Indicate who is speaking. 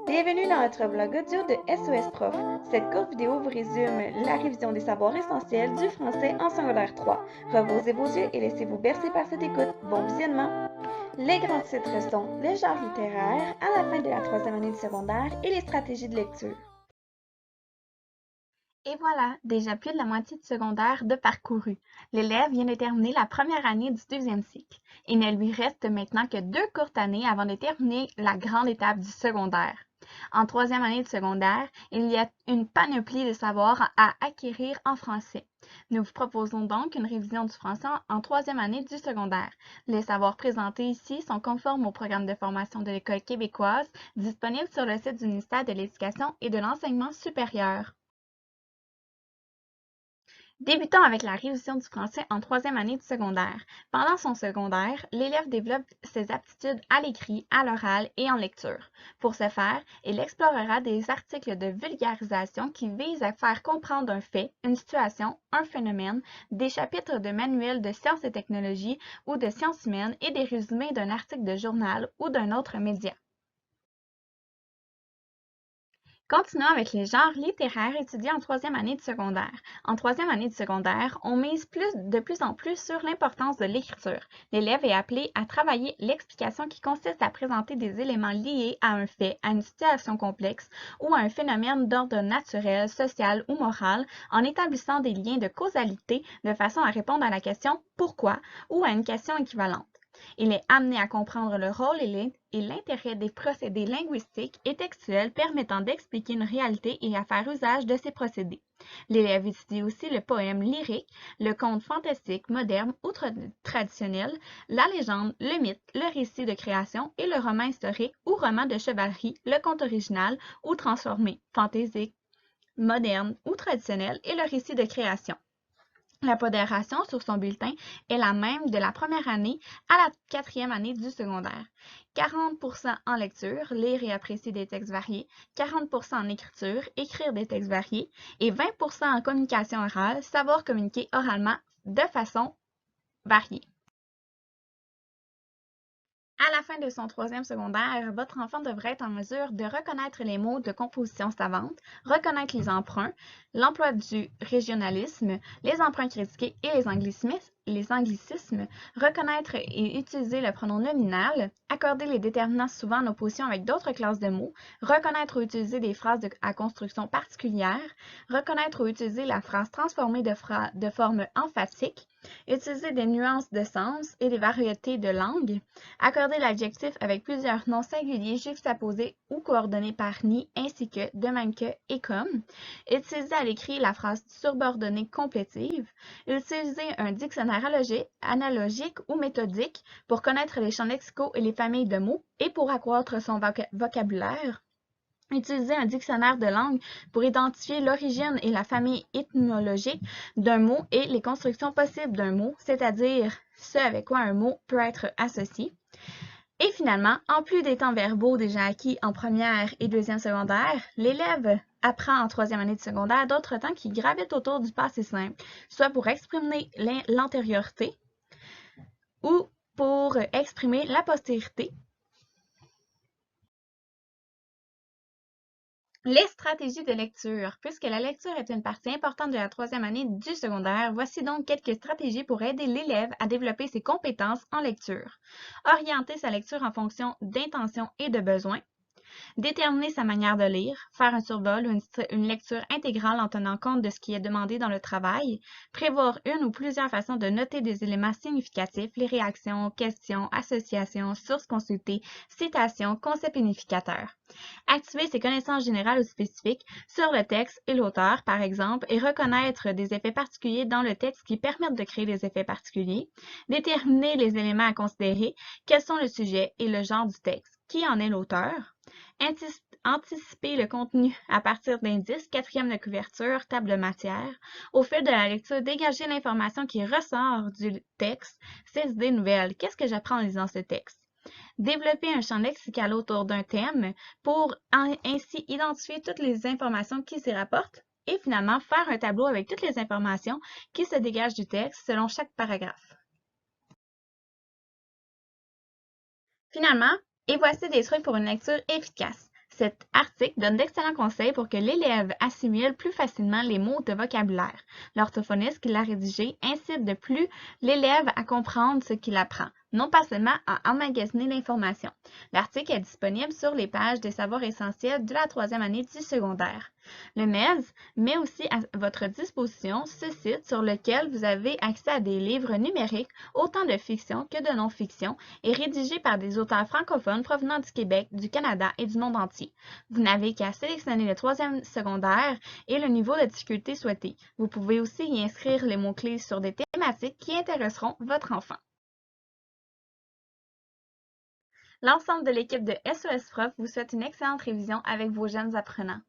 Speaker 1: Bienvenue dans notre blog audio de SOS Prof. Cette courte vidéo vous résume la révision des savoirs essentiels du français en secondaire 3. Reposez vos yeux et laissez-vous bercer par cette écoute. Bon visionnement! Les grands titres sont le genre littéraire à la fin de la troisième année du secondaire et les stratégies de lecture.
Speaker 2: Et voilà, déjà plus de la moitié du secondaire de parcouru. L'élève vient de terminer la première année du deuxième cycle. Il ne lui reste maintenant que 2 courtes années avant de terminer la grande étape du secondaire. En troisième année de secondaire, il y a une panoplie de savoirs à acquérir en français. Nous vous proposons donc une révision du français en troisième année du secondaire. Les savoirs présentés ici sont conformes au programme de formation de l'École québécoise, disponible sur le site du ministère de l'Éducation et de l'Enseignement supérieur. Débutons avec la révision du français en troisième année du secondaire. Pendant son secondaire, l'élève développe ses aptitudes à l'écrit, à l'oral et en lecture. Pour ce faire, il explorera des articles de vulgarisation qui visent à faire comprendre un fait, une situation, un phénomène, des chapitres de manuels de sciences et technologies ou de sciences humaines et des résumés d'un article de journal ou d'un autre média. Continuons avec les genres littéraires étudiés en troisième année de secondaire. En troisième année de secondaire, on mise de plus en plus sur l'importance de l'écriture. L'élève est appelé à travailler l'explication qui consiste à présenter des éléments liés à un fait, à une situation complexe ou à un phénomène d'ordre naturel, social ou moral en établissant des liens de causalité de façon à répondre à la question « Pourquoi ?» ou à une question équivalente. Il est amené à comprendre le rôle et l'intérêt des procédés linguistiques et textuels permettant d'expliquer une réalité et à faire usage de ces procédés. L'élève étudie aussi le poème lyrique, le conte fantastique moderne ou traditionnel, la légende, le mythe, le récit de création et le roman historique ou roman de chevalerie, le conte original ou transformé, fantaisique, moderne ou traditionnel et le récit de création. La pondération sur son bulletin est la même de la première année à la quatrième année du secondaire. 40% en lecture, lire et apprécier des textes variés, 40% en écriture, écrire des textes variés, et 20% en communication orale, savoir communiquer oralement de façon variée. À la fin de son troisième secondaire, votre enfant devrait être en mesure de reconnaître les mots de composition savante, reconnaître les emprunts, l'emploi du régionalisme, les emprunts critiqués et les anglicismes, reconnaître et utiliser le pronom nominal, accorder les déterminants souvent en opposition avec d'autres classes de mots, reconnaître ou utiliser des phrases à construction particulière, reconnaître ou utiliser la phrase transformée de forme emphatique, utiliser des nuances de sens et des variétés de langue, accorder l'adjectif avec plusieurs noms singuliers juxtaposés ou coordonnés par ni, ainsi que, de même que et comme, utiliser à l'écrit la phrase subordonnée complétive, utiliser un dictionnaire analogique ou méthodique pour connaître les champs lexicaux et les familles de mots et pour accroître son vocabulaire, utiliser un dictionnaire de langue pour identifier l'origine et la famille étymologique d'un mot et les constructions possibles d'un mot, c'est-à-dire ce avec quoi un mot peut être associé. Et finalement, en plus des temps verbaux déjà acquis en première et deuxième secondaire, l'élève apprend en troisième année de secondaire d'autres temps qui gravitent autour du passé simple, soit pour exprimer l'antériorité ou pour exprimer la postérité. Les stratégies de lecture. Puisque la lecture est une partie importante de la troisième année du secondaire, voici donc quelques stratégies pour aider l'élève à développer ses compétences en lecture. Orienter sa lecture en fonction d'intentions et de besoins. Déterminer sa manière de lire, faire un survol ou une lecture intégrale en tenant compte de ce qui est demandé dans le travail, prévoir une ou plusieurs façons de noter des éléments significatifs, les réactions, questions, associations, sources consultées, citations, concepts unificateurs. Activer ses connaissances générales ou spécifiques sur le texte et l'auteur, par exemple, et reconnaître des effets particuliers dans le texte qui permettent de créer des effets particuliers. Déterminer les éléments à considérer, quels sont le sujet et le genre du texte, qui en est l'auteur. Anticiper le contenu à partir d'indices, quatrième de couverture, table de matière. Au fil de la lecture, dégager l'information qui ressort du texte, ces idées nouvelles. Qu'est-ce que j'apprends en lisant ce texte? Développer un champ lexical autour d'un thème pour ainsi identifier toutes les informations qui s'y rapportent et finalement faire un tableau avec toutes les informations qui se dégagent du texte selon chaque paragraphe. Finalement, et voici des trucs pour une lecture efficace. Cet article donne d'excellents conseils pour que l'élève assimile plus facilement les mots de vocabulaire. L'orthophoniste qui l'a rédigé incite de plus l'élève à comprendre ce qu'il apprend, non pas seulement à emmagasiner l'information. L'article est disponible sur les pages des savoirs essentiels de la 3e année du secondaire. Le MES met aussi à votre disposition ce site sur lequel vous avez accès à des livres numériques, autant de fiction que de non-fiction, et rédigés par des auteurs francophones provenant du Québec, du Canada et du monde entier. Vous n'avez qu'à sélectionner le 3e secondaire et le niveau de difficulté souhaité. Vous pouvez aussi y inscrire les mots-clés sur des thématiques qui intéresseront votre enfant. L'ensemble de l'équipe de SOS Prof vous souhaite une excellente révision avec vos jeunes apprenants.